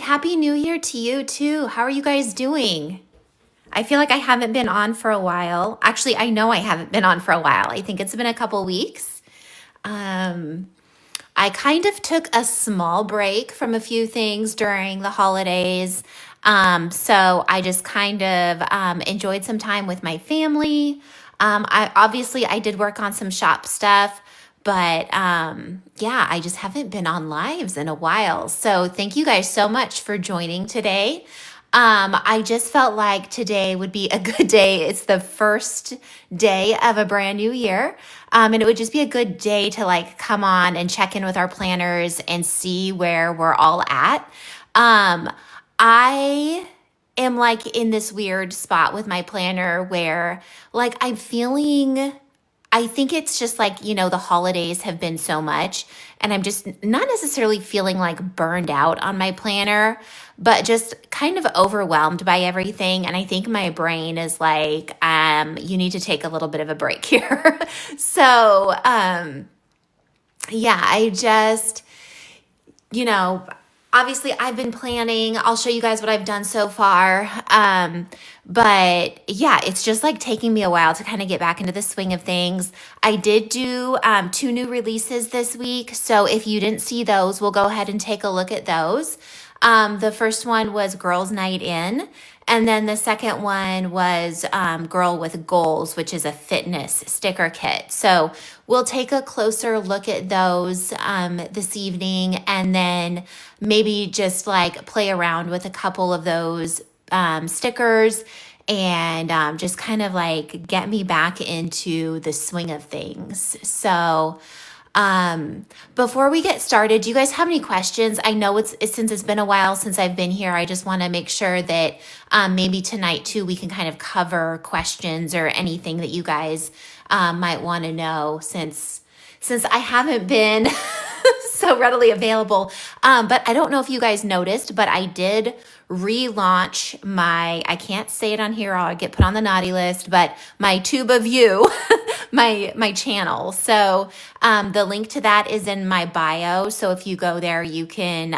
Happy New Year to you too. How are you guys doing? I feel like I haven't been on for a while. Actually, I know I haven't been on for a while. I think it's been a couple weeks. Um, I kind of took a small break from a few things during the holidays. So I just kind of enjoyed some time with my family. I did work on some shop stuff, but yeah, I just haven't been on lives in a while. So thank you guys so much for joining today. I just felt like today would be a good day. It's the first day of a brand new year. And it would just be a good day to like come on and check in with our planners and see where we're all at. Um, I am like in this weird spot with my planner where like I think it's just like, the holidays have been so much, and I'm just not necessarily feeling like burned out on my planner, but just kind of overwhelmed by everything. And I think my brain is like, you need to take a little bit of a break here. So, yeah, you know, obviously I've been planning. I'll show you guys what I've done so far. But yeah, it's just like taking me a while to kind of get back into the swing of things. I did do two new releases this week. So if you didn't see those, we'll go ahead and take a look at those. The first one was Girls Night In. And then the second one was Girl with Goals, which is a fitness sticker kit. So we'll take a closer look at those this evening, and then maybe just like play around with a couple of those stickers, and just kind of like get me back into the swing of things. So, before we get started, do you guys have any questions? I know since it's been a while since I've been here. I just want to make sure that maybe tonight too we can kind of cover questions or anything that you guys might want to know, since I haven't been so readily available. But I don't know if you guys noticed, but I did relaunch I can't say it on here, I'll get put on the naughty list, but my Tube of You, my channel. So the link to that is in my bio. So if you go there, you can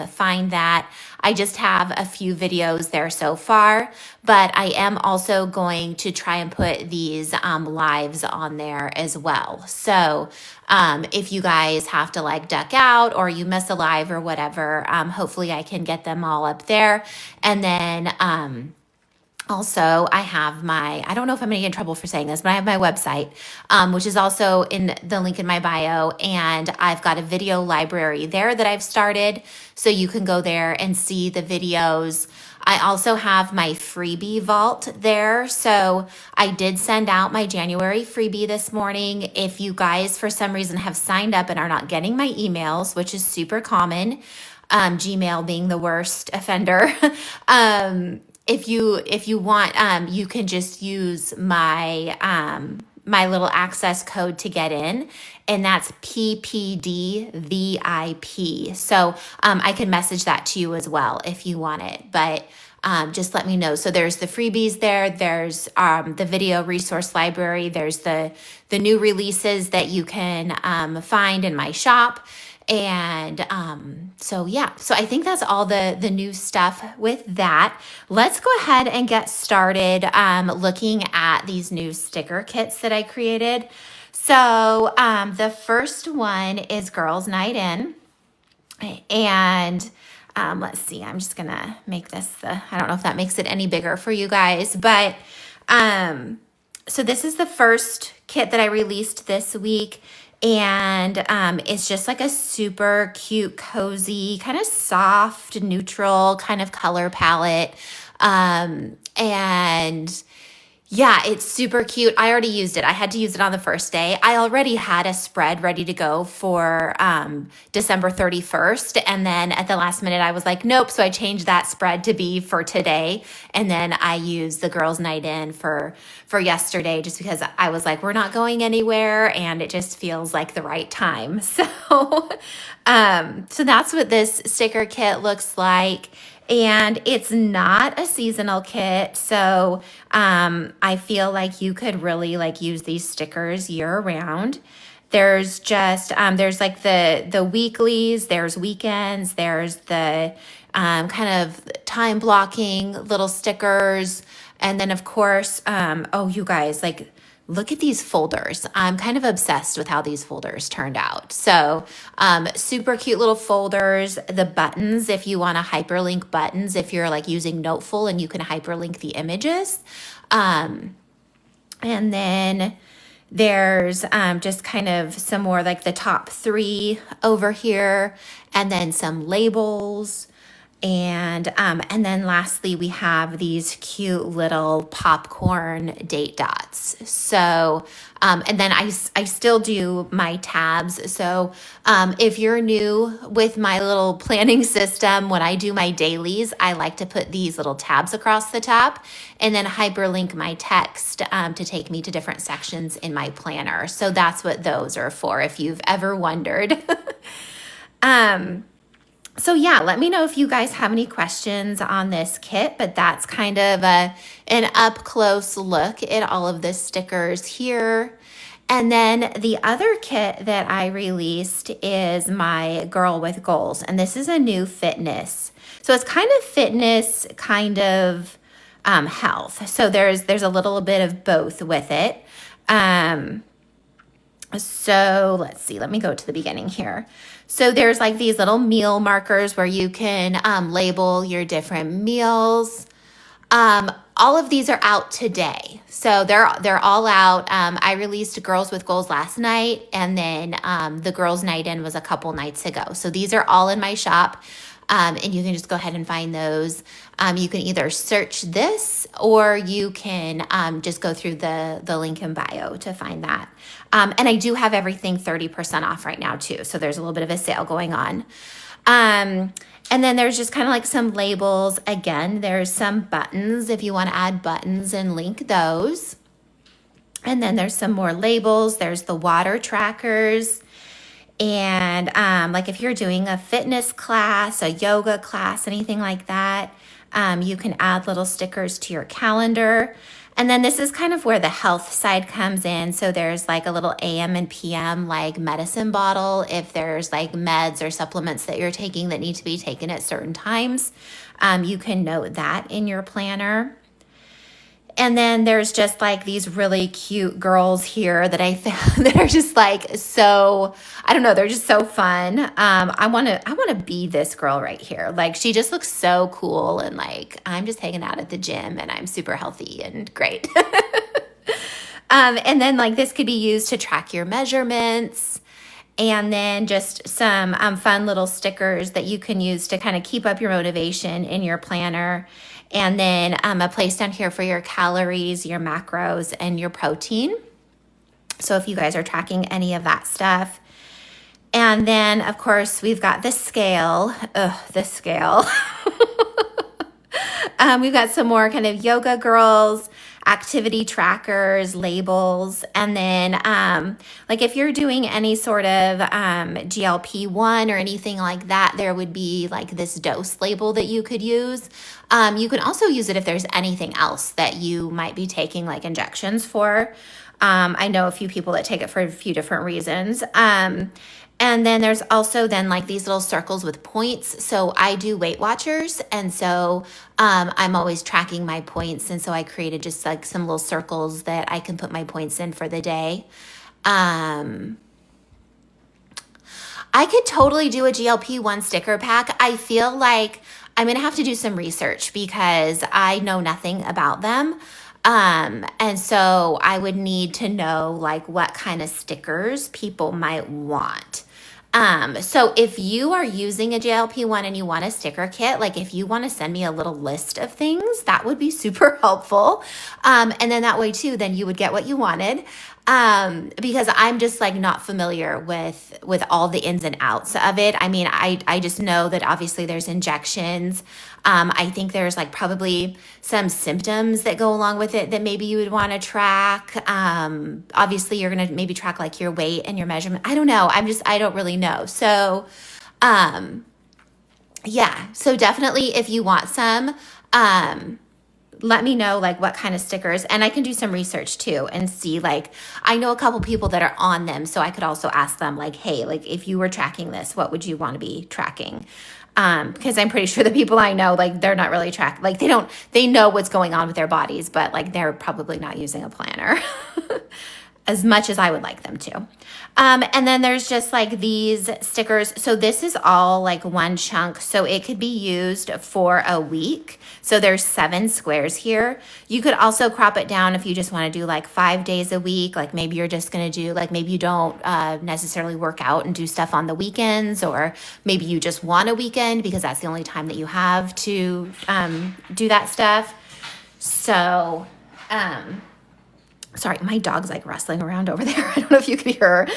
find that. I just have a few videos there so far, but I am also going to try and put these lives on there as well. So if you guys have to like duck out or you miss a live or whatever, hopefully I can get them all up there. And then also, I don't know if I'm going to get in trouble for saying this, but I have my website, which is also in the link in my bio. And I've got a video library there that I've started. So you can go there and see the videos. I also have my freebie vault there. So I did send out my January freebie this morning. If you guys, for some reason, have signed up and are not getting my emails, which is super common, Gmail being the worst offender. If you want, you can just use my little access code to get in, and that's PPDVIP. So I can message that to you as well if you want it, but just let me know. So there's the freebies there. There's the video resource library. There's the new releases that you can find in my shop. And so yeah, so I think that's all the new stuff with that. Let's go ahead and get started looking at these new sticker kits that I created. So the first one is Girls Night In. And let's see, I'm just gonna make this I don't know if that makes it any bigger for you guys, but so this is the first kit that I released this week. And it's just like a super cute, cozy, kind of soft, neutral kind of color palette. And yeah, it's super cute. I already used it. I had to use it on the first day. I already had a spread ready to go for December 31st. And then at the last minute, I was like, nope. So I changed that spread to be for today. And then I used the Girls Night In for yesterday, just because I was like, we're not going anywhere. And it just feels like the right time. So that's what this sticker kit looks like. And it's not a seasonal kit, so I feel like you could really like use these stickers year round. There's just there's like the weeklies, there's weekends, there's the kind of time blocking little stickers. And then, of course, oh, you guys, like, look at these folders. I'm kind of obsessed with how these folders turned out. So, super cute little folders. The buttons, if you want to hyperlink buttons, if you're like using Noteful and you can hyperlink the images. Um, and then there's just kind of some more like the top three over here, and then some labels. And then lastly, we have these cute little popcorn date dots. So, and then I still do my tabs. So, if you're new with my little planning system, when I do my dailies, I like to put these little tabs across the top and then hyperlink my text to take me to different sections in my planner. So that's what those are for, if you've ever wondered. um, so yeah, let me know if you guys have any questions on this kit, but that's kind of an up close look at all of the stickers here. And then the other kit that I released is my Girl with Goals, and this is a new fitness. So it's kind of fitness, kind of health. So there's a little bit of both with it. Um, so let's see, let me go to the beginning here. So there's like these little meal markers where you can label your different meals. All of these are out today. So they're all out. I released Girls with Goals last night, and then the Girls Night In was a couple nights ago. So these are all in my shop. And you can just go ahead and find those. You can either search this, or you can just go through the link in bio to find that. And I do have everything 30% off right now too. So there's a little bit of a sale going on. And then there's just kind of like some labels. Again, there's some buttons if you want to add buttons and link those. And then there's some more labels. There's the water trackers. And like if you're doing a fitness class, a yoga class, anything like that, you can add little stickers to your calendar. And then this is kind of where the health side comes in. So there's like a little AM and PM like medicine bottle. If there's like meds or supplements that you're taking that need to be taken at certain times, you can note that in your planner. And then there's just like these really cute girls here that I found that are just like so, I don't know, they're just so fun. I want to be this girl right here. Like she just looks so cool, and like I'm just hanging out at the gym and I'm super healthy and great. And then like this could be used to track your measurements. And then just some fun little stickers that you can use to kind of keep up your motivation in your planner. And then a place down here for your calories, your macros, and your protein. So if you guys are tracking any of that stuff. And then, of course, we've got the scale. The scale. We've got some more kind of yoga girls, activity trackers, labels, and then like if you're doing any sort of GLP-1 or anything like that, there would be like this dose label that you could use. You can also use it if there's anything else that you might be taking like injections for. I know a few people that take it for a few different reasons. And then there's also then like these little circles with points. So I do Weight Watchers. And so I'm always tracking my points. And so I created just like some little circles that I can put my points in for the day. I could totally do a GLP-1 sticker pack. I feel like I'm going to have to do some research because I know nothing about them. And so I would need to know like what kind of stickers people might want. So if you are using a GLP-1 and you want a sticker kit, like if you want to send me a little list of things, that would be super helpful. And then that way too, then you would get what you wanted. Because I'm just like not familiar with all the ins and outs of it. I mean, I just know that obviously there's injections. I think there's like probably some symptoms that go along with it that maybe you would want to track. Obviously you're going to maybe track like your weight and your measurement. I don't know. I don't really know. So, yeah, so definitely if you want some, let me know like what kind of stickers, and I can do some research too and see like I know a couple people that are on them, so I could also ask them like, hey, like if you were tracking this, what would you want to be tracking? Because I'm pretty sure the people I know, like they're not really like they know what's going on with their bodies, but like they're probably not using a planner as much as I would like them to. And then there's just like these stickers. So this is all like one chunk. So it could be used for a week. So there's 7 squares here. You could also crop it down if you just want to do like 5 days a week. Like maybe you're just going to do, like maybe you don't necessarily work out and do stuff on the weekends, or maybe you just want a weekend because that's the only time that you have to do that stuff. So, sorry, my dog's like wrestling around over there. I don't know if you can hear her.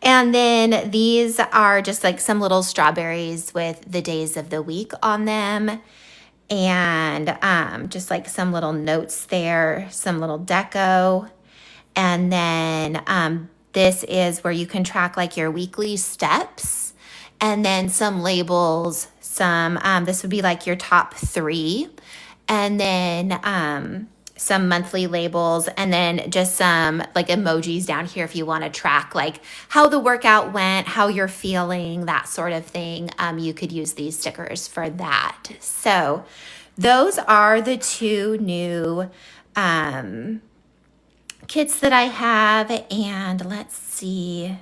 And then these are just like some little strawberries with the days of the week on them. And just like some little notes there, some little deco. And then this is where you can track like your weekly steps. And then some labels, this would be like your top 3. And then some monthly labels, and then just some like emojis down here if you want to track like how the workout went, how you're feeling, that sort of thing. You could use these stickers for that. So those are the 2 new kits that I have. And let's see.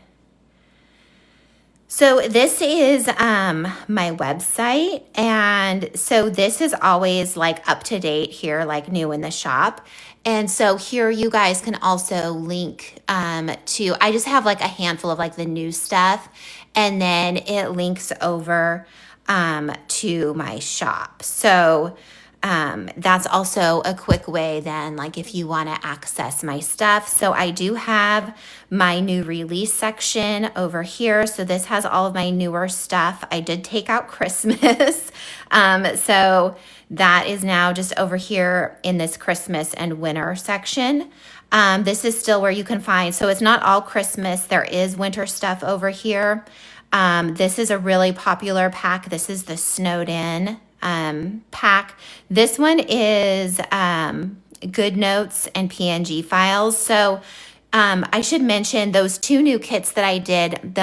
So this is my website, and so this is always like up to date here, like new in the shop. And so here you guys can also link to, I just have like a handful of like the new stuff, and then it links over to my shop. So that's also a quick way then, like if you want to access my stuff. So I do have my new release section over here. So this has all of my newer stuff. I did take out Christmas. So that is now just over here in this Christmas and winter section. This is still where you can find, so it's not all Christmas. There is winter stuff over here. This is a really popular pack. This is the Snowed In pack. This one is Good Notes and PNG files. So I should mention those 2 new kits that I did.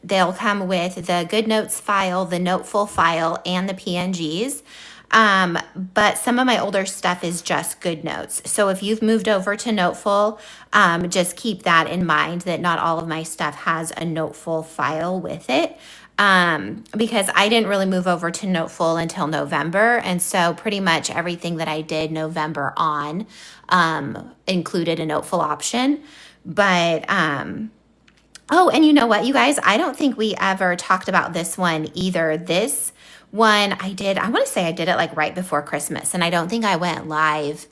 They'll come with the Good Notes file, the Noteful file, and the PNGs. But some of my older stuff is just Good Notes. So if you've moved over to Noteful, just keep that in mind, that not all of my stuff has a Noteful file with it. Because I didn't really move over to Noteful until November. And so pretty much everything that I did November on included a Noteful option. But, oh, and you know what, you guys, I don't think we ever talked about this one either. This one I want to say I did it like right before Christmas, and I don't think I went live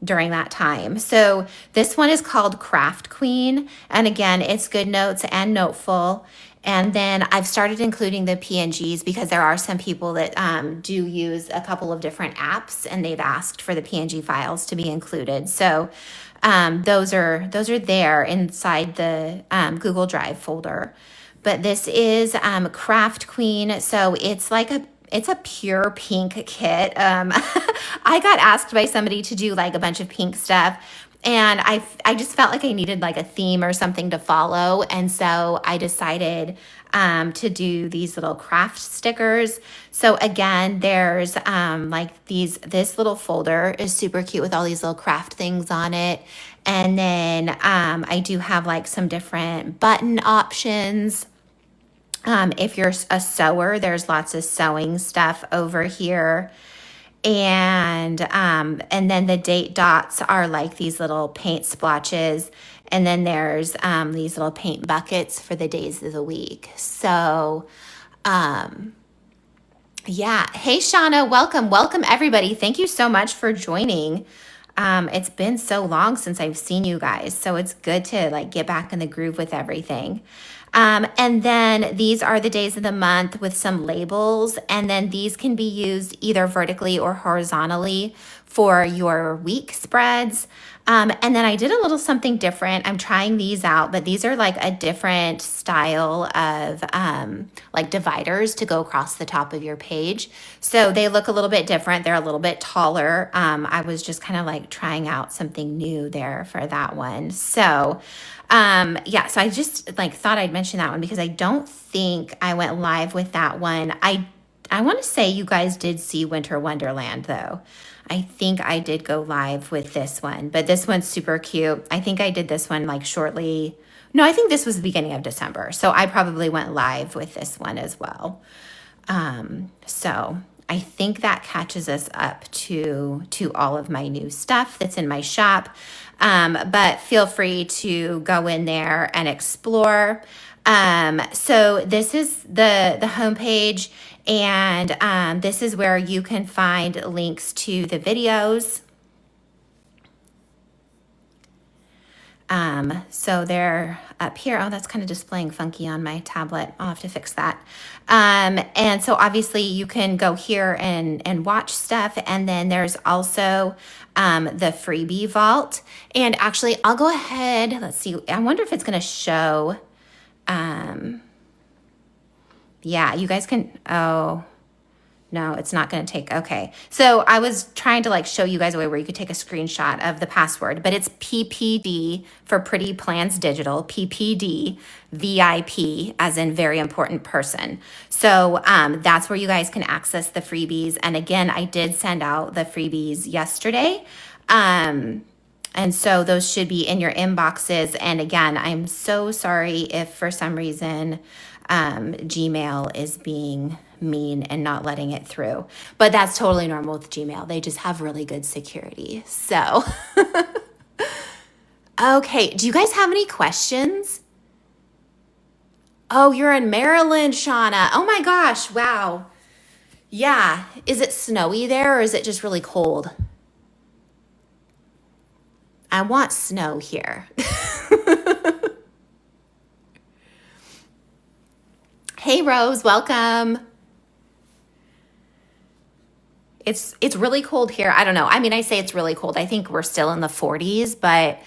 during that time. So this one is called Craft Queen. And again, it's Good Notes and Noteful. And then I've started including the PNGs because there are some people that do use a couple of different apps, and they've asked for the PNG files to be included. So those are there inside the Google Drive folder. But this is Craft Queen. So it's like it's a pure pink kit. I got asked by somebody to do like a bunch of pink stuff, and I just felt like I needed like a theme or something to follow. And so I decided to do these little craft stickers. So again, there's like this little folder is super cute with all these little craft things on it. And then I do have like some different button options. If you're a sewer, there's lots of sewing stuff over here. And then the date dots are like these little paint splotches. And then there's these little paint buckets for the days of the week. So, yeah. Hey, Shauna, welcome everybody. Thank you so much for joining. It's been so long since I've seen you guys, so it's good to like get back in the groove with everything. And then these are the days of the month with some labels, and then these can be used either vertically or horizontally for your week spreads. And then I did a little something different. I'm trying these out, but these are like a different style of like dividers to go across the top of your page. So they look a little bit different. They're a little bit taller. I was just kind of like trying out something new there for that one. So yeah, so I just like thought I'd mention that one because I don't think I went live with that one. I want to say you guys did see Winter Wonderland though. I think I did go live with this one, but this one's super cute. I think I did this one like shortly. No, I think this was the beginning of December. So I probably went live with this one as well. So I think that catches us up to all of my new stuff that's in my shop. But feel free to go in there and explore. So this is the homepage, and this is where you can find links to the videos. So they're up here. Oh, that's kind of displaying funky on my tablet. I'll have to fix that. And so obviously you can go here and watch stuff. And then there's also the freebie vault. And actually, I'll go ahead. Let's see. I wonder if it's going to show. Yeah, you guys can. Oh, no, it's not going to take. Okay. So I was trying to like show you guys a way where you could take a screenshot of the password, but it's PPD for Pretty Plans Digital, PPD VIP as in very important person. So that's where you guys can access the freebies. And again, I did send out the freebies yesterday. And so those should be in your inboxes. And again, I'm so sorry if for some reason Gmail is being mean and not letting it through. But that's totally normal with Gmail. They just have really good security. So, okay. Do you guys have any questions? Oh, you're in Maryland, Shauna. Oh my gosh. Wow. Yeah. Is it snowy there or is it just really cold? I want snow here. Hey, Rose, welcome. It's really cold here. I don't know. I mean, I say it's really cold. I think we're still in the 40s, but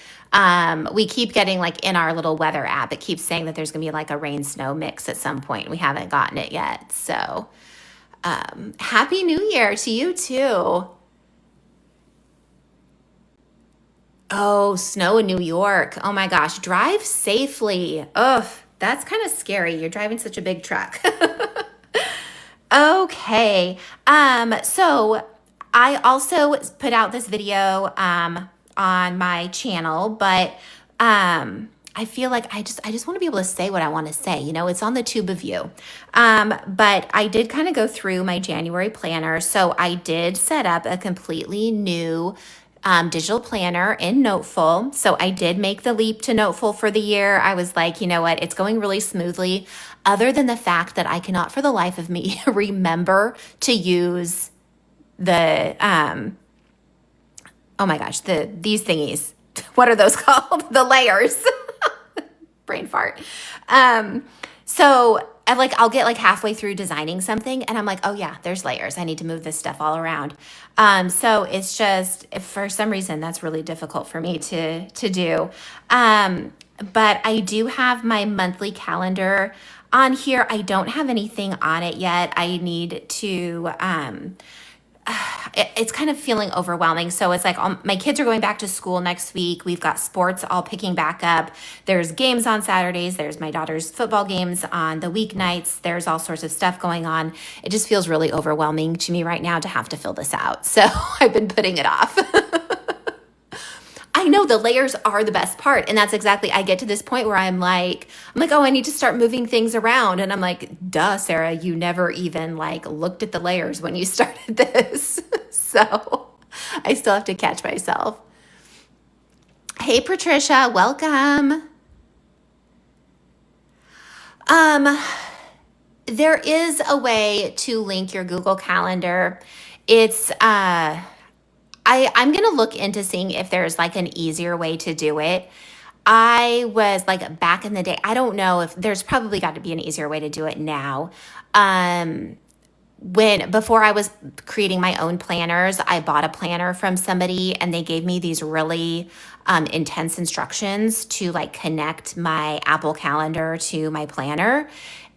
we keep getting like in our little weather app, it keeps saying that there's gonna be like a rain snow mix at some point. We haven't gotten it yet. So happy New Year to you too. Oh, snow in New York. Oh my gosh, drive safely. Ugh, that's kind of scary. You're driving such a big truck. Okay. So I also put out this video on my channel, but I feel like I just want to be able to say what I want to say. You know, it's on the tube of you. But I did kind of go through my January planner. So I did set up a completely new digital planner in Noteful. So I did make the leap to Noteful for the year. I was like, you know what? It's going really smoothly, other than the fact that I cannot for the life of me remember to use the, oh my gosh, these thingies. What are those called? The layers. Brain fart. So I'll get like halfway through designing something and I'm like, oh yeah, there's layers. I need to move this stuff all around. So it's just, if for some reason that's really difficult for me to do. But I do have my monthly calendar on here. I don't have anything on it yet. I need to, it's kind of feeling overwhelming. So it's like my kids are going back to school next week. We've got sports all picking back up. There's games on Saturdays. There's my daughter's football games on the weeknights. There's all sorts of stuff going on. It just feels really overwhelming to me right now to have to fill this out. So I've been putting it off. I know the layers are the best part. And that's exactly, I get to this point where I'm like, oh, I need to start moving things around. And I'm like, duh, Sarah, you never even like looked at the layers when you started this. So I still have to catch myself. Hey, Patricia, welcome. There is a way to link your Google Calendar. It's, I'm going to look into seeing if there's like an easier way to do it. I was like back in the day, I don't know if there's probably got to be an easier way to do it now. when before I was creating my own planners, I bought a planner from somebody and they gave me these really intense instructions to like connect my Apple Calendar to my planner.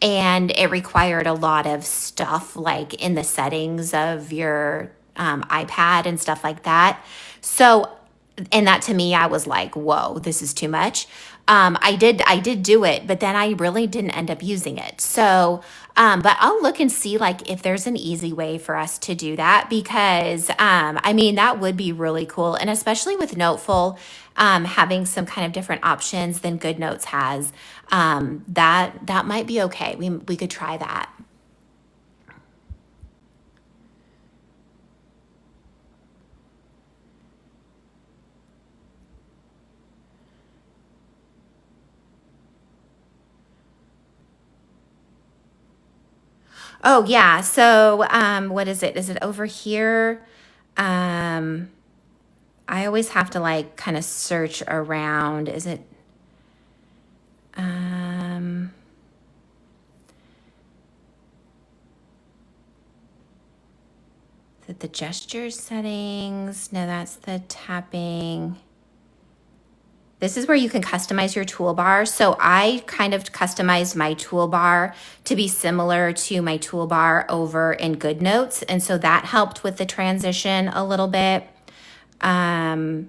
And it required a lot of stuff like in the settings of your iPad and stuff like that. So, and that to me, I was like, whoa, this is too much. I did do it, but then I really didn't end up using it. So, but I'll look and see like if there's an easy way for us to do that because, I mean, that would be really cool. And especially with Noteful, having some kind of different options than GoodNotes has, that might be okay. We could try that. Oh yeah. So, what is it? Is it over here? Um, I always have to like kind of search around. Is it? Um, is it the gesture settings? No, that's the tapping. This is where you can customize your toolbar. So I kind of customized my toolbar to be similar to my toolbar over in GoodNotes. And so that helped with the transition a little bit. Um,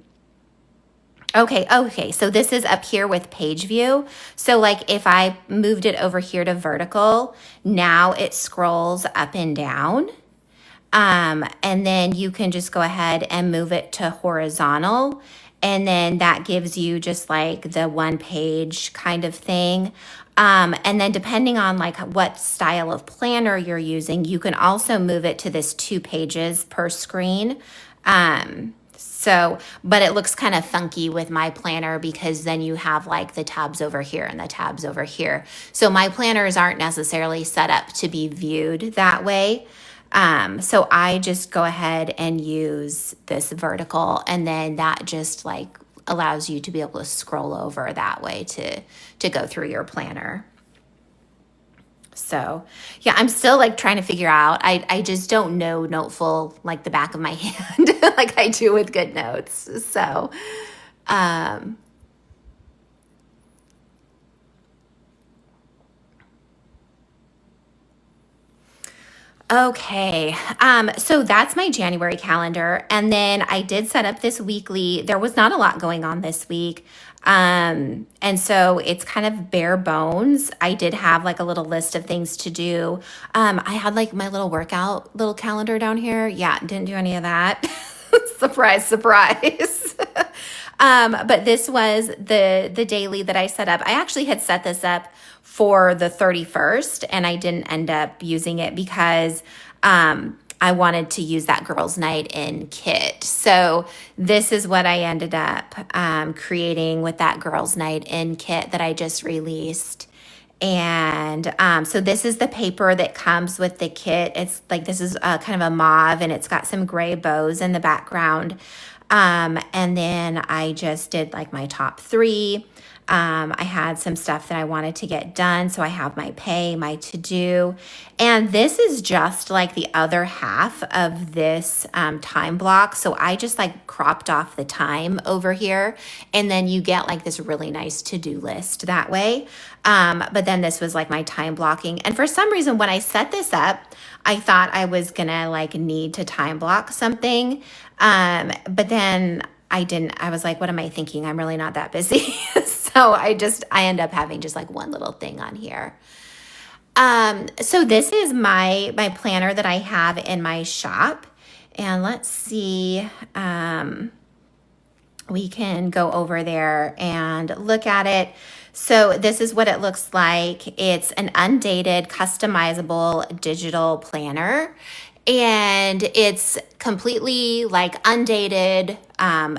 okay. So this is up here with page view. So like if I moved it over here to vertical, now it scrolls up and down. And then you can just go ahead and move it to horizontal. And then that gives you just like the one page kind of thing. And then depending on like what style of planner you're using, you can also move it to this 2 pages per screen. So, but it looks kind of funky with my planner because then you have like the tabs over here and the tabs over here. So my planners aren't necessarily set up to be viewed that way. So I just go ahead and use this vertical and then that just like allows you to be able to scroll over that way to go through your planner. So yeah, I'm still like trying to figure out. I just don't know Noteful like the back of my hand like I do with GoodNotes. So um, okay. So that's my January calendar. And then I did set up this weekly. There was not a lot going on this week. And so it's kind of bare bones. I did have like a little list of things to do. I had like my little workout little calendar down here. Yeah, didn't do any of that. Surprise, surprise. But this was the daily that I set up. I actually had set this up for the 31st and I didn't end up using it because I wanted to use that girls' night in kit. So this is what I ended up creating with that girls' night in kit that I just released. And so this is the paper that comes with the kit. It's like this is kind of a mauve and it's got some gray bows in the background. And then I just did like my top three. I had some stuff that I wanted to get done. So I have my pay, my to do. And this is just like the other half of this time block. So I just like cropped off the time over here. And then you get like this really nice to do list that way. But then this was like my time blocking. And for some reason, when I set this up, I thought I was gonna like need to time block something. But then I didn't, I was like, what am I thinking? I'm really not that busy. So I end up having just like one little thing on here. So this is my planner that I have in my shop. And let's see, we can go over there and look at it. So this is what it looks like. It's an undated, customizable digital planner. And it's completely like undated,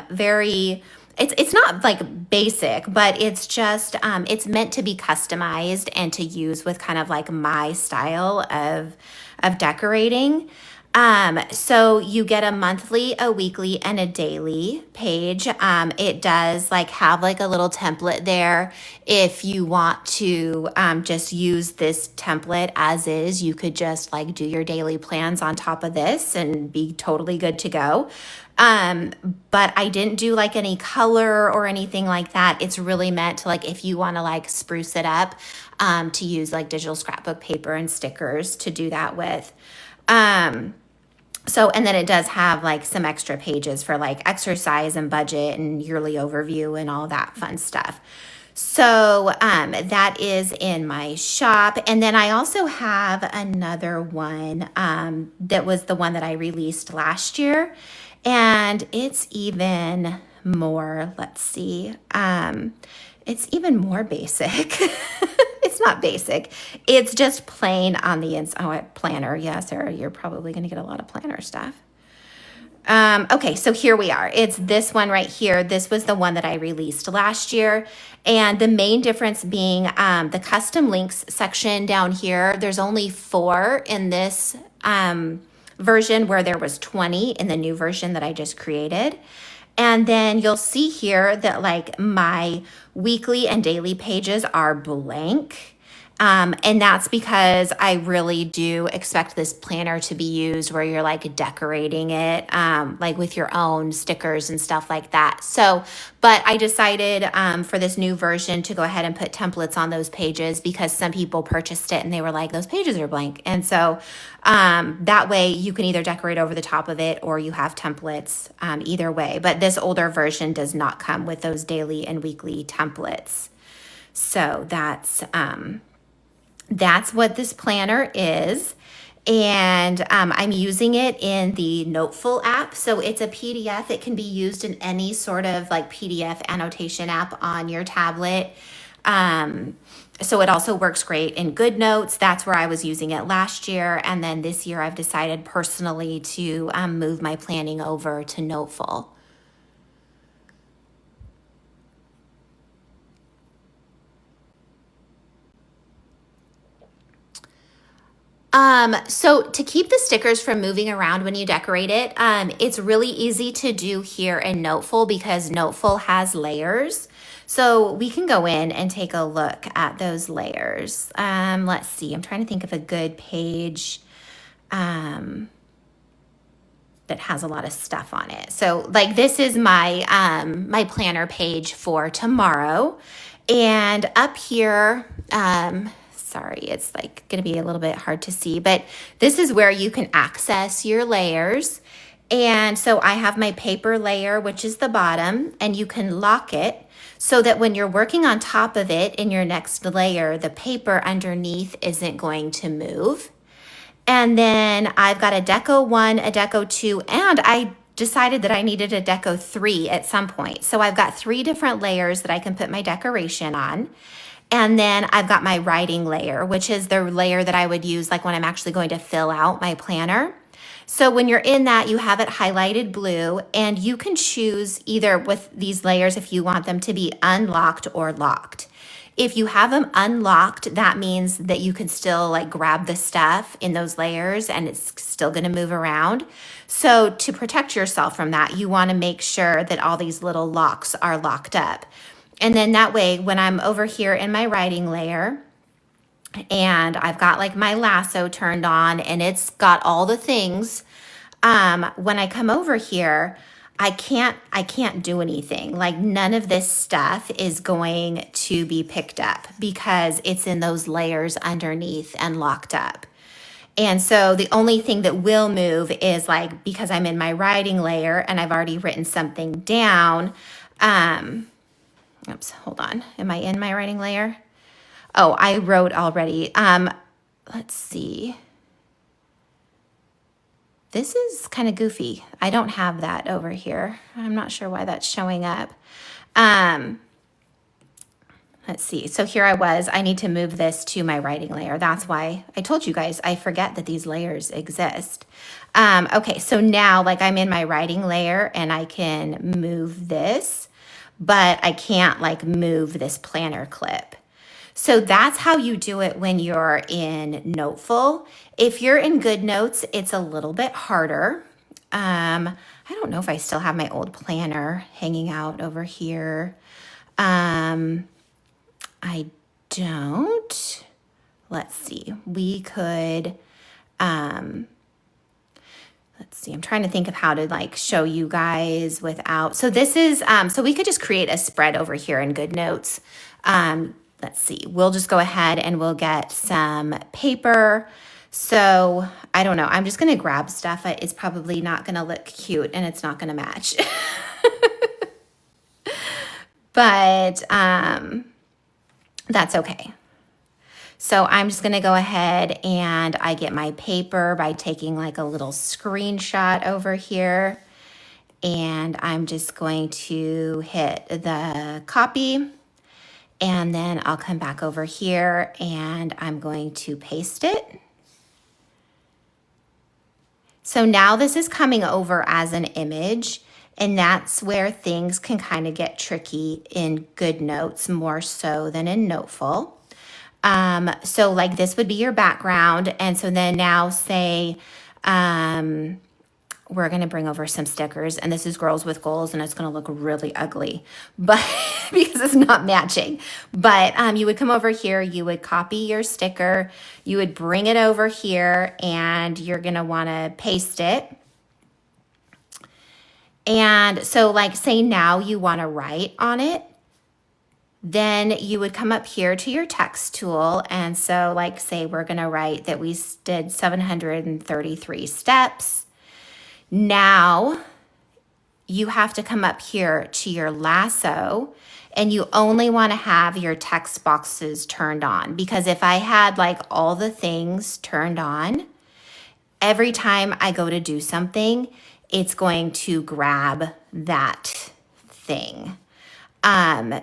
very it's not like basic, but it's just it's meant to be customized and to use with kind of like my style of decorating. So you get a monthly, a weekly, and a daily page. It does like have like a little template there. If you want to just use this template as is, you could just like do your daily plans on top of this and be totally good to go. Um, but I didn't do like any color or anything like that. It's really meant to like if you want to like spruce it up, to use like digital scrapbook paper and stickers to do that with. Um, so, and then it does have like some extra pages for like exercise and budget and yearly overview and all that fun stuff. So, that is in my shop. And then I also have another one that was the one that I released last year. And it's even more, let's see, it's even more basic. It's not basic. It's just plain on the inside. Oh, a planner. Yeah, Sarah, you're probably going to get a lot of planner stuff. Okay, so here we are. It's this one right here. This was the one that I released last year. And the main difference being the custom links section down here. There's only 4 in this version where there was 20 in the new version that I just created. And then you'll see here that like my weekly and daily pages are blank. And that's because I really do expect this planner to be used where you're like decorating it, like with your own stickers and stuff like that. So, but I decided for this new version to go ahead and put templates on those pages because some people purchased it and they were like, those pages are blank. And so that way you can either decorate over the top of it or you have templates either way. But this older version does not come with those daily and weekly templates. So that's what this planner is. And I'm using it in the Noteful app. So it's a PDF. It can be used in any sort of like PDF annotation app on your tablet. So it also works great in GoodNotes. That's where I was using it last year. And then this year I've decided personally to move my planning over to Noteful. So to keep the stickers from moving around when you decorate it, it's really easy to do here in Noteful because Noteful has layers. So we can go in and take a look at those layers. Let's see, I'm trying to think of a good page that has a lot of stuff on it. So like this is my my planner page for tomorrow. And up here, sorry, it's like going to be a little bit hard to see, but this is where you can access your layers. And so I have my paper layer, which is the bottom, and you can lock it so that when you're working on top of it in your next layer, the paper underneath isn't going to move. And then I've got a Deco 1, a Deco 2, and I decided that I needed a Deco 3 at some point. So I've got 3 different layers that I can put my decoration on. And then I've got my writing layer, which is the layer that I would use like when I'm actually going to fill out my planner. So when you're in that, you have it highlighted blue, and you can choose either with these layers if you want them to be unlocked or locked. If you have them unlocked, that means that you can still like grab the stuff in those layers and it's still going to move around. So to protect yourself from that, you want to make sure that all these little locks are locked up. And then that way, when I'm over here in my writing layer and I've got like my lasso turned on and it's got all the things, when I come over here, I can't do anything. Like none of this stuff is going to be picked up because it's in those layers underneath and locked up. And so the only thing that will move is like because I'm in my writing layer and I've already written something down. Oops, hold on. Am I in my writing layer? Oh, I wrote already. Let's see. This is kind of goofy. I don't have that over here. I'm not sure why that's showing up. Let's see. So here I was. I need to move this to my writing layer. That's why I told you guys I forget that these layers exist. Okay, so now like I'm in my writing layer and I can move this, but I can't like move this planner clip. So that's how you do it when you're in Noteful. If you're in GoodNotes, it's a little bit harder. I don't know if I still have my old planner hanging out over here. I don't. Let's see. We could, let's see. I'm trying to think of how to like show you guys without. So this is, so we could just create a spread over here in GoodNotes. Let's see. We'll just go ahead and we'll get some paper. So I don't know. I'm just going to grab stuff. It's probably not going to look cute and it's not going to match. But that's okay. So I'm just going to go ahead and I get my paper by taking like a little screenshot over here. And I'm just going to hit the copy. And then I'll come back over here and I'm going to paste it. So now this is coming over as an image, and that's where things can kind of get tricky in GoodNotes more so than in Noteful. So like this would be your background. And so then now say, we're going to bring over some stickers, and this is Girls with Goals, and it's going to look really ugly, but because it's not matching. But you would come over here, you would copy your sticker, you would bring it over here, and you're going to want to paste it. And so like say now you want to write on it, then you would come up here to your text tool. And so like say we're going to write that we did 733 steps. Now you have to come up here to your lasso, and you only want to have your text boxes turned on, because if I had like all the things turned on, every time I go to do something, it's going to grab that thing.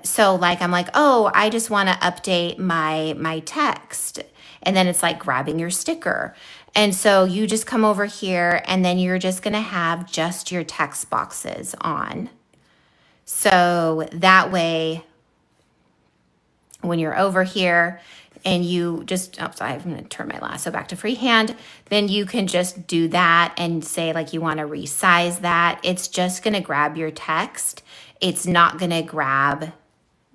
So like, I'm like, oh, I just want to update my text. And then it's like grabbing your sticker. And so you just come over here, and then you're just going to have just your text boxes on. So that way, when you're over here and you just, oh, sorry, I'm going to turn my lasso back to freehand, then you can just do that and say like you want to resize that. It's just going to grab your text. It's not going to grab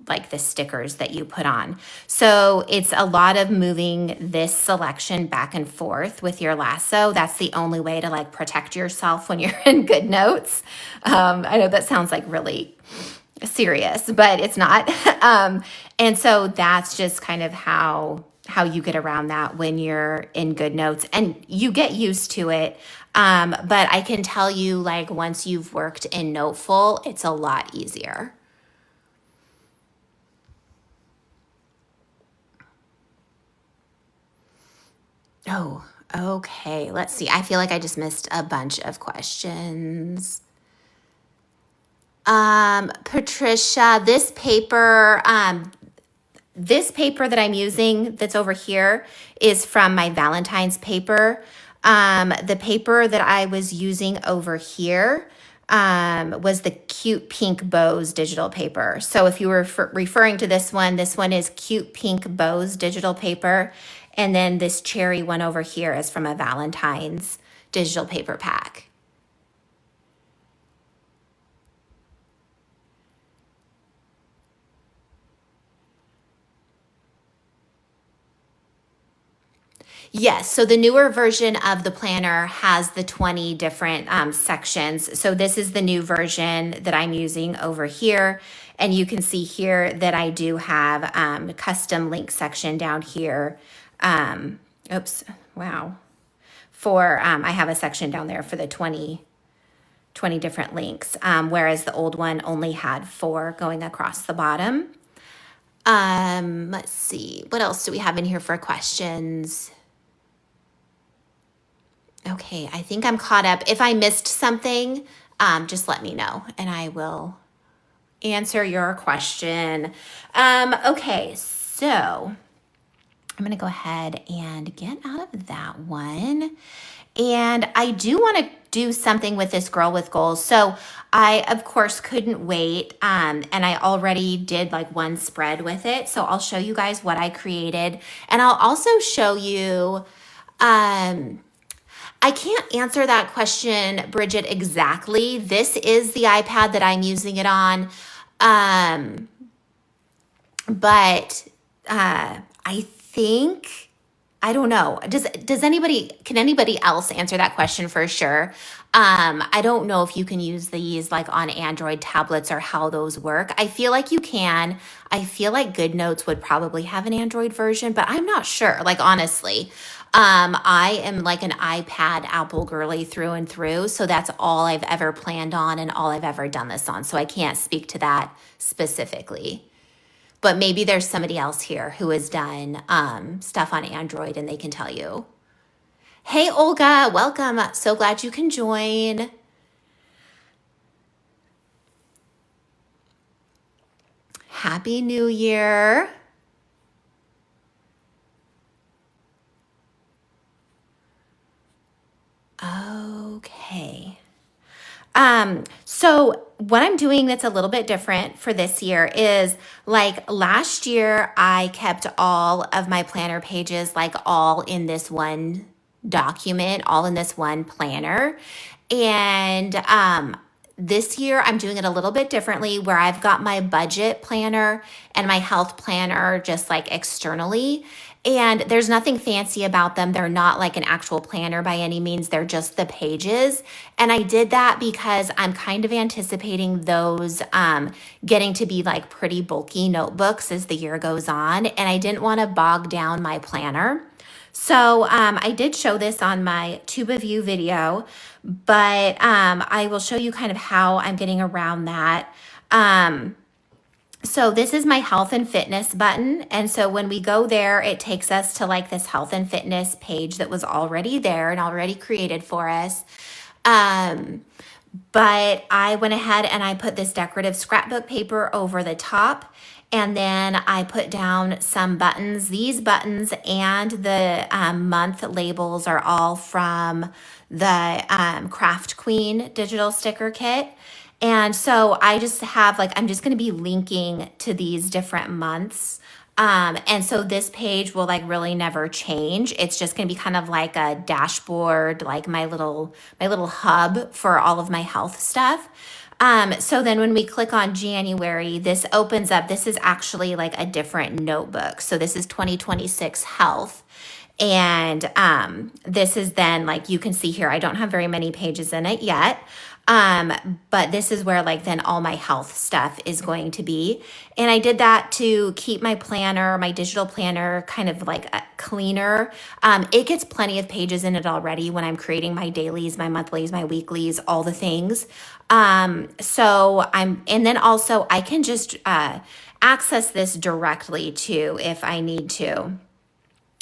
like the stickers that you put on. So it's a lot of moving this selection back and forth with your lasso. That's the only way to like protect yourself when you're in GoodNotes. I know that sounds like really serious, but it's not. And so that's just kind of how you get around that when you're in GoodNotes, and you get used to it. But I can tell you, like, once you've worked in Noteful, it's a lot easier. Oh, okay. Let's see. I feel like I just missed a bunch of questions. Patricia, this paper that I'm using that's over here is from my Valentine's paper. The paper that I was using over here was the Cute Pink Bows digital paper. So if you were referring to this one is Cute Pink Bows digital paper. And then this cherry one over here is from a Valentine's digital paper pack. Yes, so the newer version of the planner has the 20 different sections. So this is the new version that I'm using over here. And you can see here that I do have a custom link section down here. Oops, wow. I have a section down there for the 20 different links, whereas the old one only had 4 going across the bottom. Let's see, what else do we have in here for questions? Okay, I think I'm caught up. If I missed something, just let me know and I will answer your question. Okay, so I'm going to go ahead and get out of that one. And I do want to do something with this Girl with Goals. So I, of course, couldn't wait. And I already did like one spread with it. So I'll show you guys what I created. And I'll also show you, I can't answer that question, Bridget, exactly. This is the iPad that I'm using it on. Um, but I think I don't know. Can anybody else answer that question for sure? I don't know if you can use these like on Android tablets or how those work. I feel like you can. I feel like GoodNotes would probably have an Android version, but I'm not sure. Like honestly, I am like an iPad Apple girly through and through. So that's all I've ever planned on and all I've ever done this on. So I can't speak to that specifically. But maybe there's somebody else here who has done stuff on Android and they can tell you. Hey, Olga, welcome. So glad you can join. Happy New Year. Okay. So what I'm doing that's a little bit different for this year is like last year, I kept all of my planner pages like all in this one document, all in this one planner. And this year, I'm doing it a little bit differently where I've got my budget planner and my health planner just like externally. And there's nothing fancy about them. They're not like an actual planner by any means. They're just the pages. And I did that because I'm kind of anticipating those getting to be like pretty bulky notebooks as the year goes on. And I didn't want to bog down my planner. So I did show this on my Tube of You video, but I will show you kind of how I'm getting around that. So this is my health and fitness button. And so when we go there, it takes us to like this health and fitness page that was already there and already created for us. But I went ahead and I put this decorative scrapbook paper over the top. And then I put down some buttons. These buttons and the month labels are all from the Craft Queen digital sticker kit. And so I just have like, I'm just going to be linking to these different months. And so this page will like really never change. It's just going to be kind of like a dashboard, like my little hub for all of my health stuff. So then when we click on January, this opens up. This is actually like a different notebook. So this is 2026 health. And this is then like you can see here, I don't have very many pages in it yet. But this is where like then all my health stuff is going to be. And I did that to keep my planner, my digital planner kind of like cleaner. It gets plenty of pages in it already when I'm creating my dailies, my monthlies, my weeklies, all the things. And then also I can just access this directly too if I need to.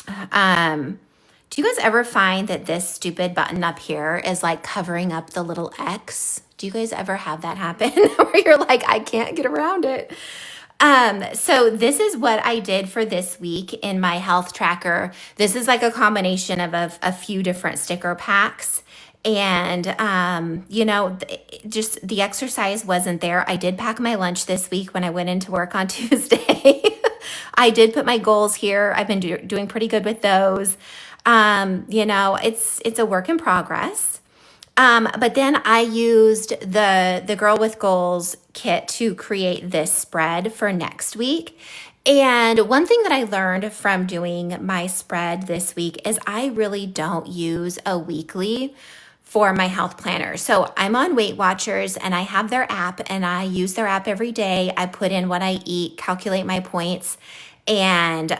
Do you guys ever find that this stupid button up here is like covering up the little X? Do you guys ever have that happen where you're like, I can't get around it? So this is what I did for this week in my health tracker. This is like a combination of a few different sticker packs. And, just the exercise wasn't there. I did pack my lunch this week when I went into work on Tuesday. I did put my goals here. I've been doing pretty good with those. It's a work in progress. But then I used the Girl with Goals kit to create this spread for next week. And one thing that I learned from doing my spread this week is I really don't use a weekly for my health planner. So I'm on Weight Watchers and I have their app and I use their app every day. I put in what I eat, calculate my points, and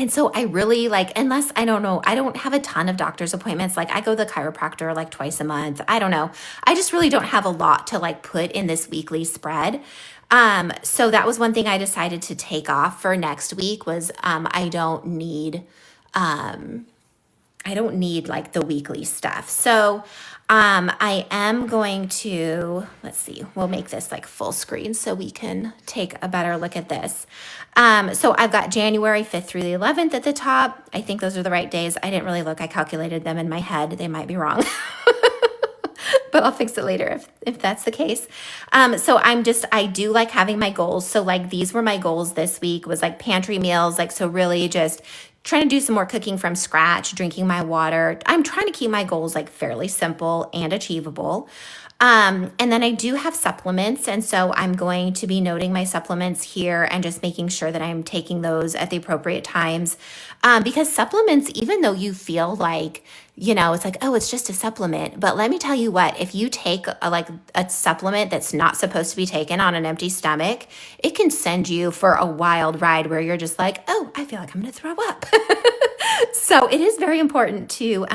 so I really like, unless I don't know, I don't have a ton of doctor's appointments. Like I go to the chiropractor like twice a month. I don't know. I just really don't have a lot to like put in this weekly spread. So that was one thing I decided to take off for next week was I don't need I don't need like the weekly stuff. So I am going to, let's see, we'll make this like full screen so we can take a better look at this. So I've got January 5th through the 11th at the top. I think those are the right days. I didn't really look. I calculated them in my head. They might be wrong. But I'll fix it later if that's the case. So I do like having my goals. So like these were my goals this week was like pantry meals. Like, so really just trying to do some more cooking from scratch, drinking my water. I'm trying to keep my goals like fairly simple and achievable. And then I do have supplements. And so I'm going to be noting my supplements here and just making sure that I'm taking those at the appropriate times. Because supplements, even though you feel like, it's like, oh, it's just a supplement. But let me tell you what, if you take a supplement that's not supposed to be taken on an empty stomach, it can send you for a wild ride where you're just like, oh, I feel like I'm going to throw up. So it is very important to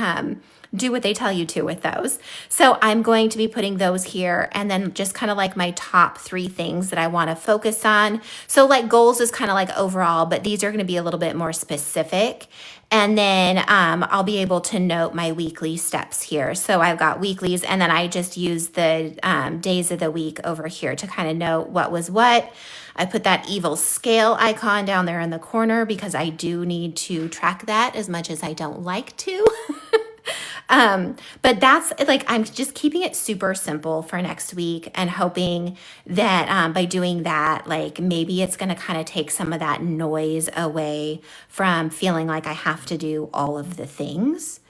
do what they tell you to with those. So I'm going to be putting those here and then just kind of like my top 3 things that I want to focus on. So like goals is kind of like overall, but these are going to be a little bit more specific. And then I'll be able to note my weekly steps here. So I've got weeklies and then I just use the days of the week over here to kind of note what was what. I put that evil scale icon down there in the corner because I do need to track that as much as I don't like to. But that's like, I'm just keeping it super simple for next week and hoping that by doing that, like maybe it's going to kind of take some of that noise away from feeling like I have to do all of the things.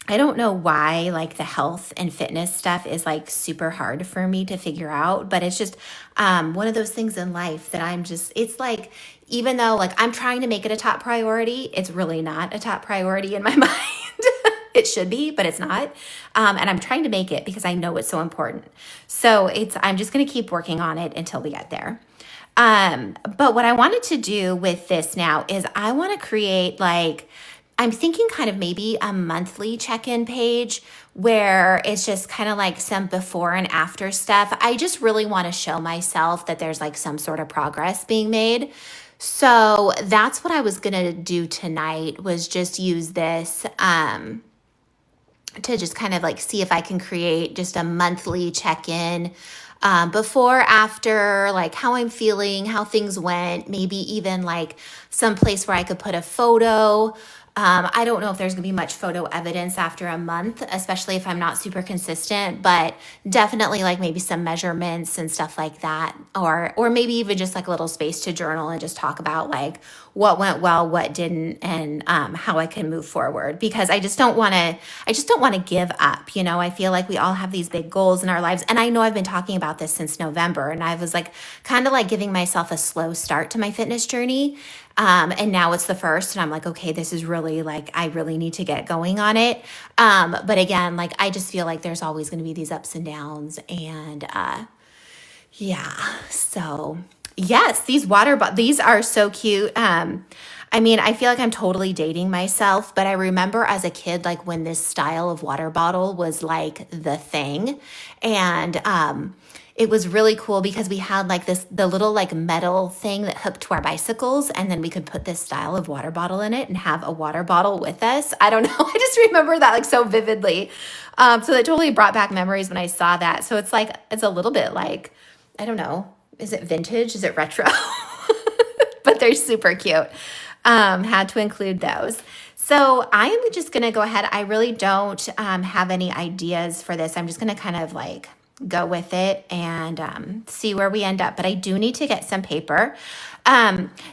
I don't know why like the health and fitness stuff is like super hard for me to figure out, but it's just one of those things in life that it's like, even though like I'm trying to make it a top priority, it's really not a top priority in my mind. It should be, but it's not. And I'm trying to make it because I know it's so important. So I'm just going to keep working on it until we get there. But what I wanted to do with this now is I want to create I'm thinking kind of maybe a monthly check-in page where it's just kind of like some before and after stuff. I just really want to show myself that there's like some sort of progress being made. So that's what I was going to do tonight was just use this to just kind of like see if I can create just a monthly check-in before, after, like how I'm feeling, how things went, maybe even like some place where I could put a photo. I don't know if there's gonna be much photo evidence after a month, especially if I'm not super consistent, but definitely like maybe some measurements and stuff like that, or maybe even just like a little space to journal and just talk about like what went well, what didn't, and how I can move forward. Because I just don't want to give up. I feel like we all have these big goals in our lives, and I know I've been talking about this since November, and I was like kind of like giving myself a slow start to my fitness journey. And now it's the first, and I'm like, okay, this is really like, I really need to get going on it. But again, like, I just feel like there's always going to be these ups and downs. And, yeah, so yes, these these are so cute. I mean, I feel like I'm totally dating myself, but I remember as a kid, like when this style of water bottle was like the thing. And, it was really cool because we had like the little like metal thing that hooked to our bicycles, and then we could put this style of water bottle in it and have a water bottle with us. I don't know. I just remember that like so vividly. So that totally brought back memories when I saw that. So it's like, it's a little bit like, I don't know, is it vintage? Is it retro? But they're super cute. Had to include those. So I am just going to go ahead. I really don't have any ideas for this. I'm just going to kind of like go with it and see where we end up. But I do need to get some paper.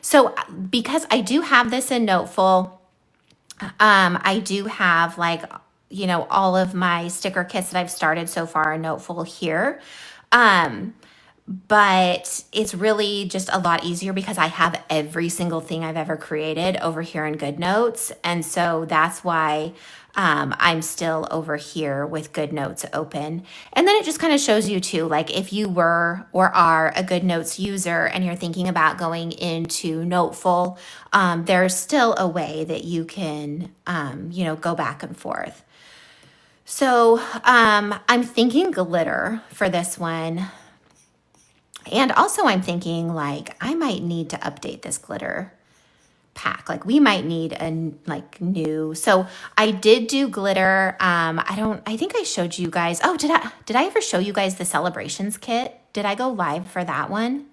So because I do have this in Noteful, I do have like, all of my sticker kits that I've started so far in Noteful here. But it's really just a lot easier because I have every single thing I've ever created over here in GoodNotes. And so that's why I'm still over here with GoodNotes open. And then it just kind of shows you too, like if you were or are a GoodNotes user and you're thinking about going into Noteful, there's still a way that you can, go back and forth. So I'm thinking glitter for this one. And also I'm thinking like I might need to update this glitter pack. Like we might need a like new. So I did do glitter. I think I showed you guys. Oh, did I ever show you guys the celebrations kit? Did I go live for that one?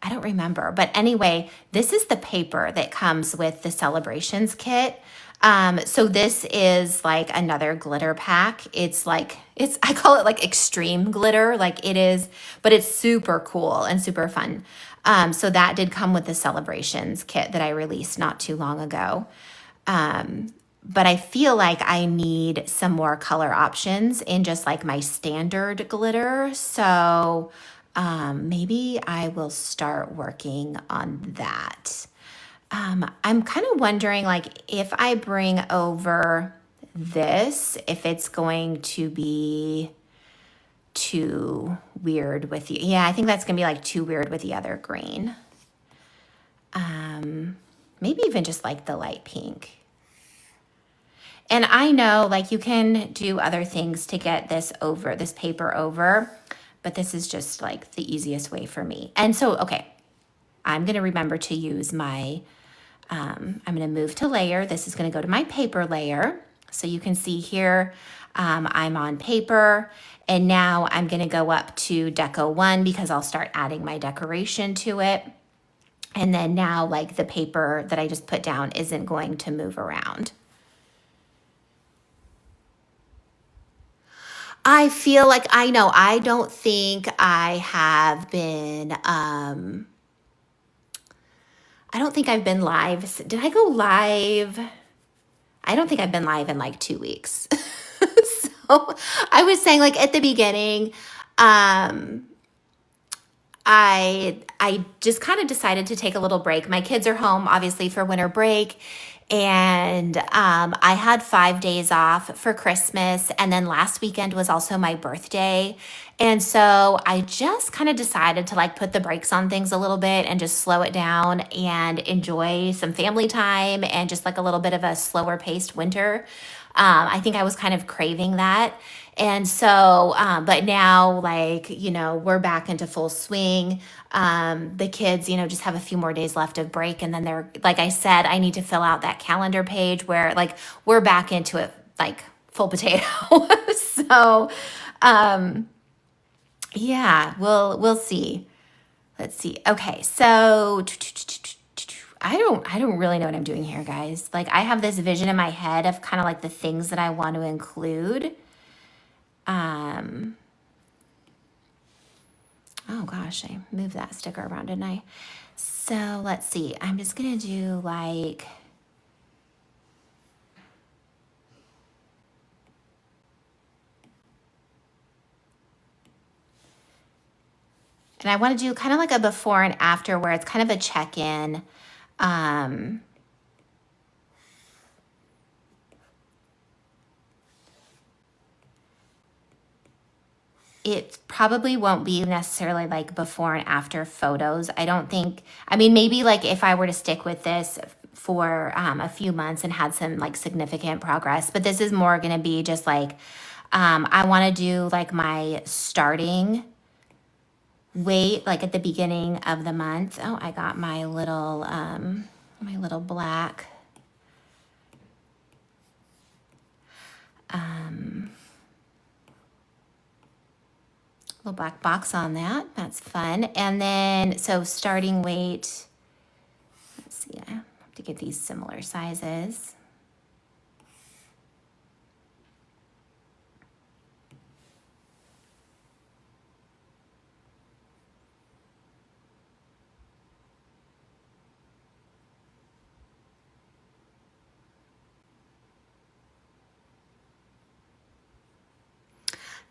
I don't remember. But anyway, this is the paper that comes with the celebrations kit. So this is like another glitter pack. I call it like extreme glitter, like it is, but it's super cool and super fun. So that did come with the celebrations kit that I released not too long ago. But I feel like I need some more color options in just like my standard glitter. So maybe I will start working on that. I'm kind of wondering, like, if I bring over this, if it's going to be too weird with you. Yeah, I think that's going to be like too weird with the other green. Maybe even just like the light pink. And I know like you can do other things to get this paper over, but this is just like the easiest way for me. And so, okay, I'm going to remember to use my I'm going to move to layer. This is going to go to my paper layer. So you can see here, I'm on paper. And now I'm going to go up to Deco 1 because I'll start adding my decoration to it. And then now like the paper that I just put down isn't going to move around. I feel like I don't think I have been, I don't think I've been live. Did I go live? I don't think I've been live in like 2 weeks. So I was saying like at the beginning, I just kind of decided to take a little break. My kids are home obviously for winter break. And I had 5 days off for Christmas. And then last weekend was also my birthday. And so I just kind of decided to like put the brakes on things a little bit and just slow it down and enjoy some family time and just like a little bit of a slower paced winter. I think I was kind of craving that. And so, but now like, we're back into full swing. The kids, just have a few more days left of break. And then they're, like I said, I need to fill out that calendar page where like we're back into it, like full potato. So, yeah, we'll see. Let's see. Okay. So I don't really know what I'm doing here, guys. Like I have this vision in my head of kind of like the things that I want to include. Oh gosh, I moved that sticker around, didn't I? So let's see. I'm just gonna do like, and I want to do kind of like a before and after where it's kind of a check-in. It probably won't be necessarily like before and after photos. I don't think, I mean, maybe like if I were to stick with this for a few months and had some like significant progress, but this is more going to be just like, I want to do like my starting weight, like at the beginning of the month. Oh, I got my little black, little black box on that. That's fun. And then, so starting weight, let's see, I have to get these similar sizes.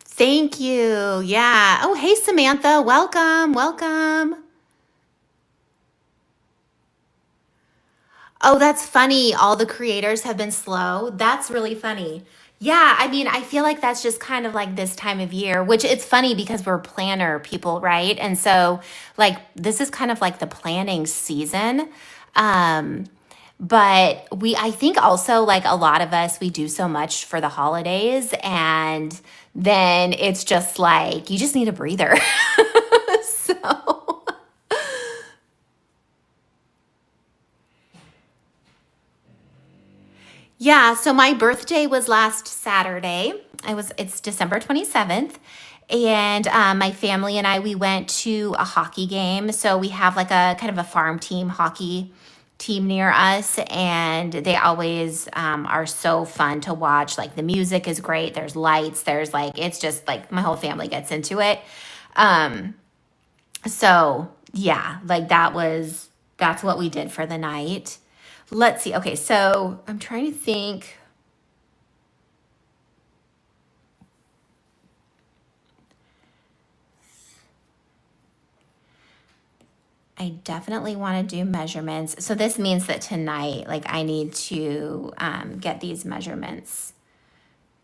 Thank you. Yeah. Oh, hey, Samantha. Welcome. Welcome. Oh, that's funny. All the creators have been slow. That's really funny. Yeah, I mean, I feel like that's just kind of like this time of year, which it's funny because we're planner people, right? And so, like, this is kind of like the planning season. Um, but I think also like a lot of us, we do so much for the holidays, and then it's just like you just need a breather. So. Yeah, so my birthday was last Saturday. It's December 27th. And my family and I, we went to a hockey game. So we have like a kind of a farm team hockey team near us. And they always are so fun to watch. Like the music is great. There's lights. There's like, it's just like my whole family gets into it. Um, so yeah, like that's what we did for the night. Let's see. Okay, so I'm trying to think. I definitely want to do measurements. So this means that tonight, like I need to get these measurements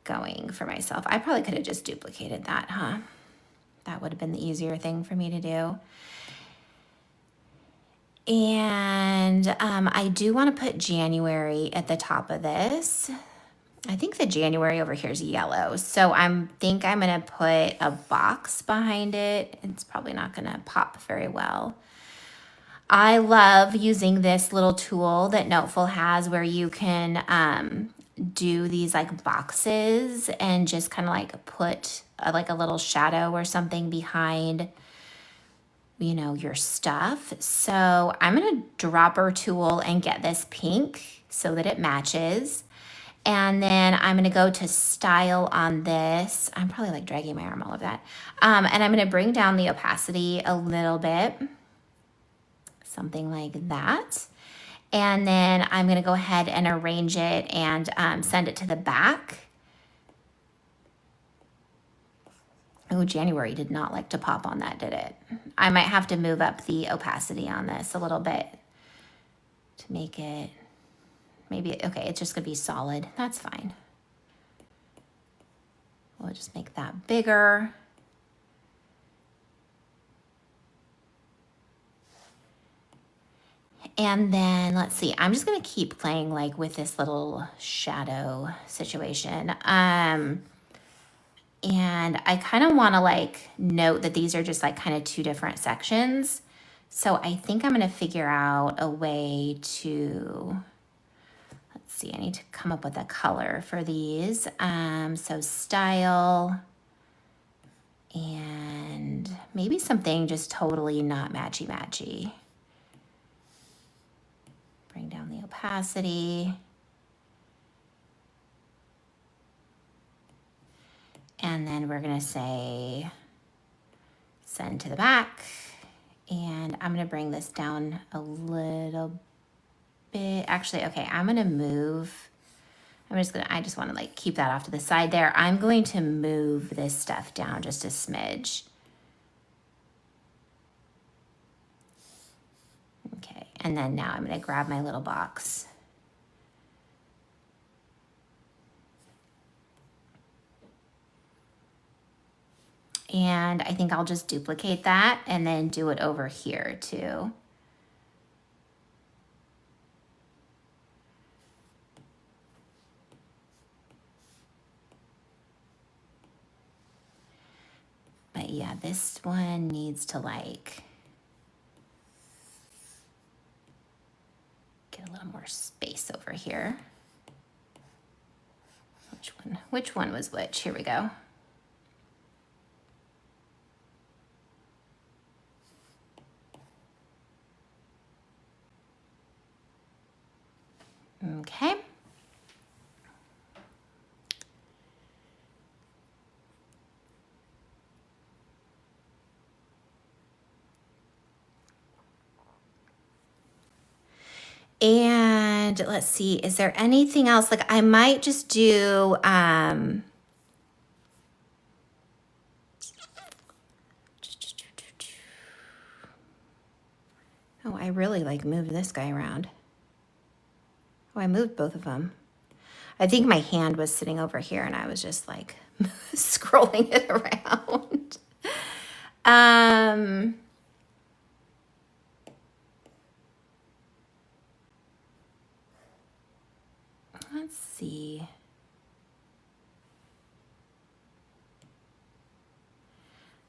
going for myself. I probably could have just duplicated that, huh? That would have been the easier thing for me to do. And I do want to put January at the top of this. I think the January over here is yellow. So think I'm gonna put a box behind it. It's probably not gonna pop very well. I love using this little tool that Noteful has where you can do these like boxes and just kind of like put like a little shadow or something behind, you know, your stuff. So I'm gonna dropper tool and get this pink so that it matches. And then I'm gonna go to style on this. I'm probably like dragging my arm all of that. And I'm gonna bring down the opacity a little bit, something like that. And then I'm gonna go ahead and arrange it and send it to the back. Oh, January did not like to pop on that, did it? I might have to move up the opacity on this a little bit to make it, maybe, okay, it's just gonna be solid. That's fine. We'll just make that bigger. And then let's see, I'm just gonna keep playing like with this little shadow situation. And I kind of want to like note that these are just like kind of two different sections. So I think I'm going to figure out a way to, let's see, I need to come up with a color for these. So style and maybe something just totally not matchy-matchy. Bring down the opacity. And then we're gonna say send to the back. And I'm gonna bring this down a little bit. Actually, okay, I'm gonna move. I just wanna like keep that off to the side there. I'm going to move this stuff down just a smidge. Okay, and then now I'm gonna grab my little box. And I think I'll just duplicate that and then do it over here too. But yeah, this one needs to like get a little more space over here. Which one was which? Here we go. Okay. And let's see, is there anything else? Like I might just do, oh, I really like moved this guy around. Oh, I moved both of them. I think my hand was sitting over here and I was just like scrolling it around. Let's see.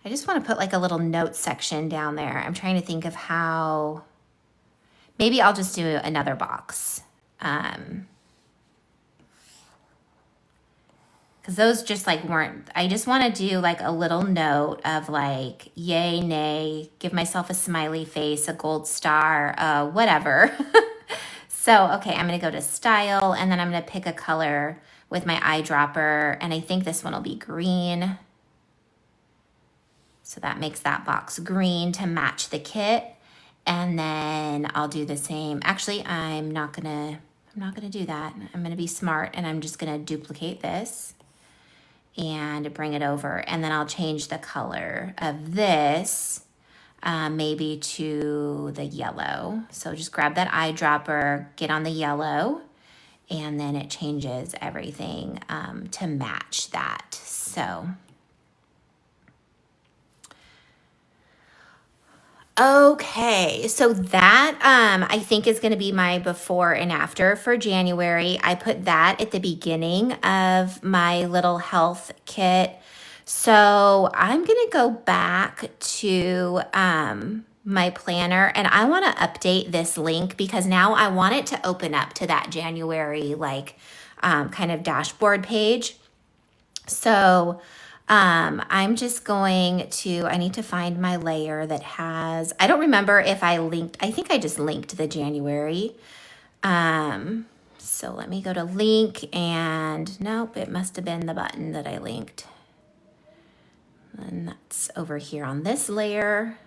I just want to put like a little note section down there. I'm trying to think of how, maybe I'll just do another box. because those just like weren't, I just want to do like a little note of like yay, nay, give myself a smiley face, a gold star, whatever. So, okay, I'm going to go to style, and then I'm going to pick a color with my eyedropper, and I think this one will be green. So that makes that box green to match the kit. And then I'll do the same. Actually, I'm not gonna do that. I'm gonna be smart, and I'm just gonna duplicate this and bring it over. And then I'll change the color of this, maybe to the yellow. So just grab that eyedropper, get on the yellow, and then it changes everything to match that. So okay, so that I think is going to be my before and after for January. I put that at the beginning of my little health kit. So I'm going to go back to my planner, and I want to update this link because now I want it to open up to that January like kind of dashboard page. So I'm just going to, I need to find my layer that has, I don't remember if I linked, I think I just linked the January. So let me go to link, and nope, it must have been the button that I linked. And that's over here on this layer.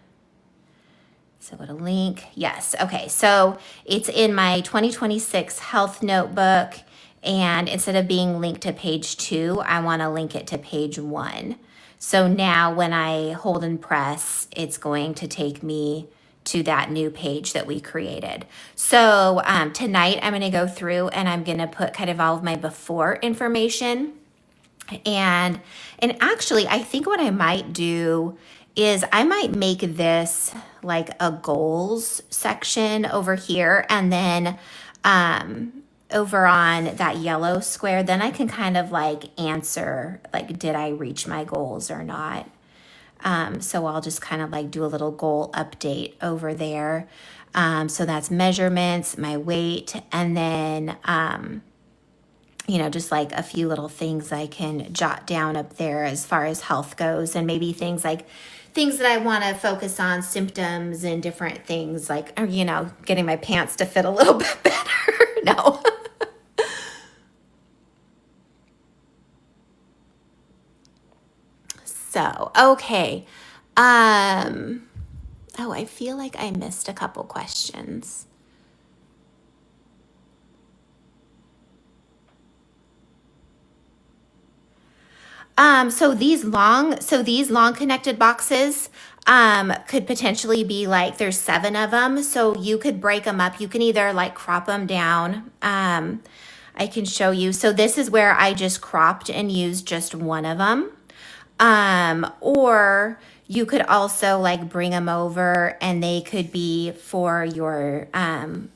So go to link. Yes. Okay. So it's in my 2026 health notebook. And instead of being linked to page 2, I want to link it to page 1. So now when I hold and press, it's going to take me to that new page that we created. So tonight I'm going to go through and I'm going to put kind of all of my before information. And actually, I think what I might do is I might make this like a goals section over here, and then over on that yellow square, then I can kind of like answer, like, did I reach my goals or not? So I'll just kind of like do a little goal update over there. So that's measurements, my weight, and then, just like a few little things I can jot down up there as far as health goes, and maybe things that I want to focus on, symptoms and different things like, getting my pants to fit a little bit better. No. So, okay. Oh, I feel like I missed a couple questions. So these long connected boxes could potentially be like, there's 7 of them. So you could break them up. You can either like crop them down. I can show you. So this is where I just cropped and used just one of them. Or you could also like bring them over, and they could be for your,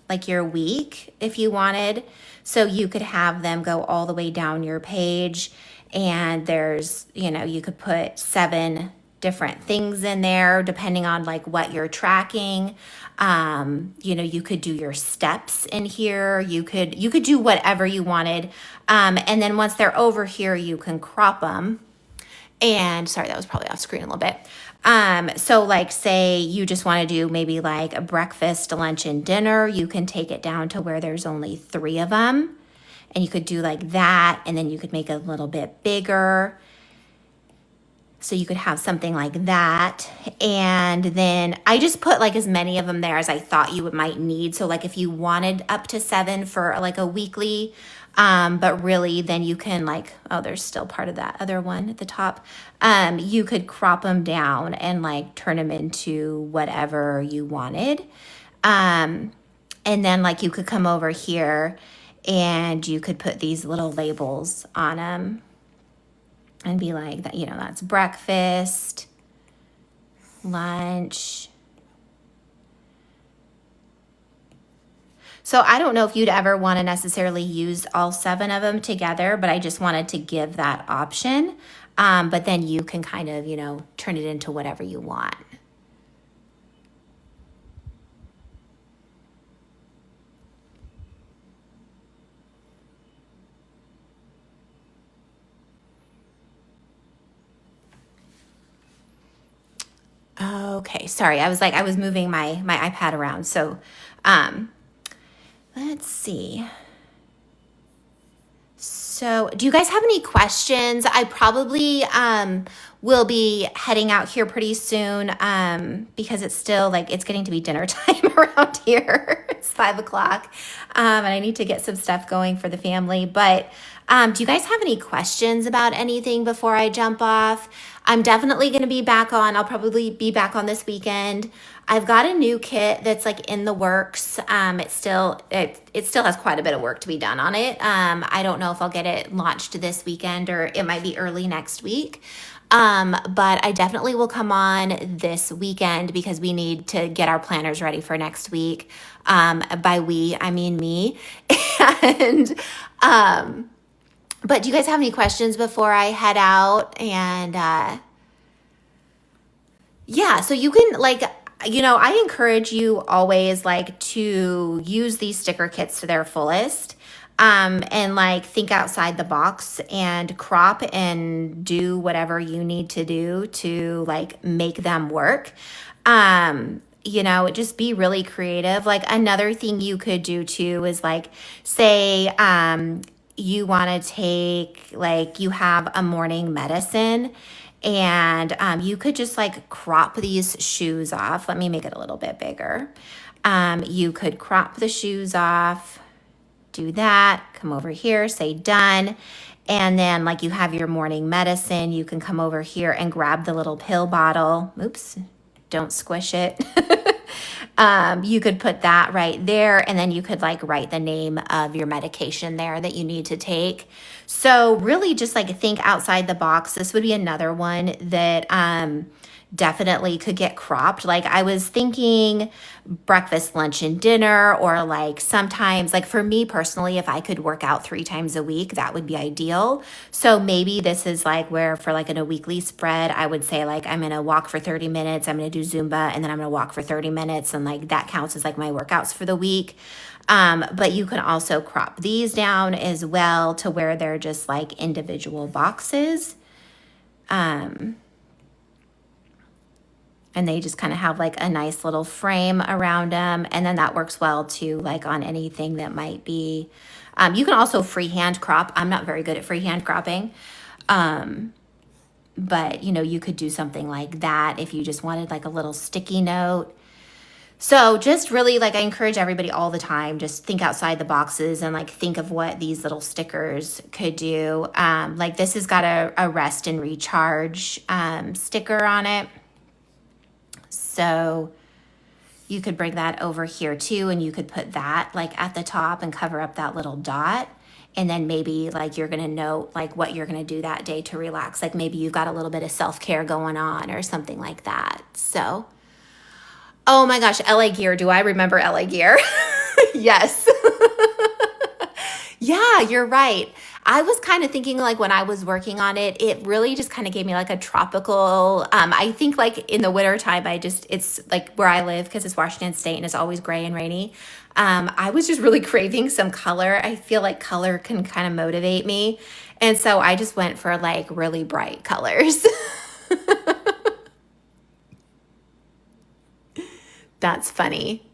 like your week if you wanted. So you could have them go all the way down your page, and there's, you could put 7 different things in there depending on like what you're tracking. You could do your steps in here. You could do whatever you wanted. And then once they're over here, you can crop them. And sorry, that was probably off screen a little bit. So like say you just want to do maybe like a breakfast, lunch, and dinner, you can take it down to where there's only 3 of them. And you could do like that, and then you could make it a little bit bigger. So you could have something like that. And then I just put like as many of them there as I thought you might need. So like if you wanted up to 7 for like a weekly, but really then you can like, oh, there's still part of that other one at the top. You could crop them down and like turn them into whatever you wanted. And then like you could come over here and you could put these little labels on them and be like, that, that's breakfast, lunch. So I don't know if you'd ever want to necessarily use all 7 of them together, but I just wanted to give that option. But then you can kind of, turn it into whatever you want. Okay, sorry. I was moving my iPad around. So, um, let's see. So, do you guys have any questions? I probably will be heading out here pretty soon because it's still like it's getting to be dinner time around here. It's 5 o'clock, and I need to get some stuff going for the family. But do you guys have any questions about anything before I jump off? I'm definitely going to be back on. I'll probably be back on this weekend. I've got a new kit that's like in the works. It still has quite a bit of work to be done on it. I don't know if I'll get it launched this weekend or it might be early next week. But I definitely will come on this weekend because we need to get our planners ready for next week. By we, I mean me. And but do you guys have any questions before I head out? And yeah, so you can like, I encourage you always like to use these sticker kits to their fullest. And like think outside the box and crop and do whatever you need to do to like make them work. Just be really creative. Like another thing you could do too is like say you want to take like you have a morning medicine and you could just like crop these shoes off. Let me make it a little bit bigger. You could crop the shoes off, do that, come over here, say done. And then like you have your morning medicine, you can come over here and grab the little pill bottle. Oops, don't squish it. You could put that right there, and then you could like write the name of your medication there that you need to take. So really just like think outside the box. This would be another one that definitely could get cropped. Like I was thinking breakfast, lunch, and dinner, or like sometimes, like for me personally, if I could work out 3 times a week, that would be ideal. So maybe this is like where for like in a weekly spread, I would say like I'm gonna walk for 30 minutes, I'm gonna do Zumba, and then I'm gonna walk for 30 minutes, and like that counts as like my workouts for the week. But you can also crop these down as well to where they're just like individual boxes. And they just kind of have like a nice little frame around them. And then that works well too, like on anything that might be, you can also freehand crop. I'm not very good at freehand cropping. But you could do something like that if you just wanted like a little sticky note. So just really like I encourage everybody all the time, just think outside the boxes and like think of what these little stickers could do. Like this has got a rest and recharge sticker on it. So you could bring that over here too, and you could put that like at the top and cover up that little dot. And then maybe like you're going to note like what you're going to do that day to relax. Like maybe you've got a little bit of self-care going on or something like that. So, oh my gosh, LA Gear. Do I remember LA Gear? Yes. Yeah, you're right. I was kind of thinking like when I was working on it, it really just kind of gave me like a tropical, I think like in the winter time, it's like where I live because it's Washington State and it's always gray and rainy. I was just really craving some color. I feel like color can kind of motivate me. And so I just went for like really bright colors. That's funny.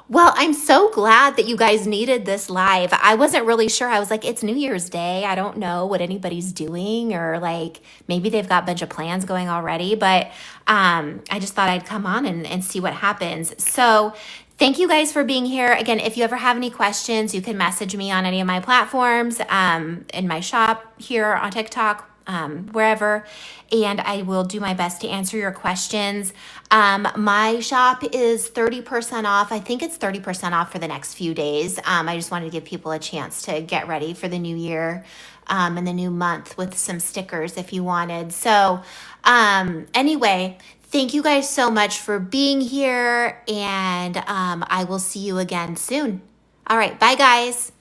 Well, I'm so glad that you guys needed this live. I wasn't really sure. I was like, it's New Year's Day. I don't know what anybody's doing, or like maybe they've got a bunch of plans going already, but I just thought I'd come on and see what happens. So thank you guys for being here. Again, if you ever have any questions, you can message me on any of my platforms, in my shop here on TikTok, wherever, and I will do my best to answer your questions. My shop is 30% off. I think it's 30% off for the next few days. I just wanted to give people a chance to get ready for the new year, and the new month with some stickers if you wanted. So, anyway, thank you guys so much for being here, and I will see you again soon. All right, bye guys.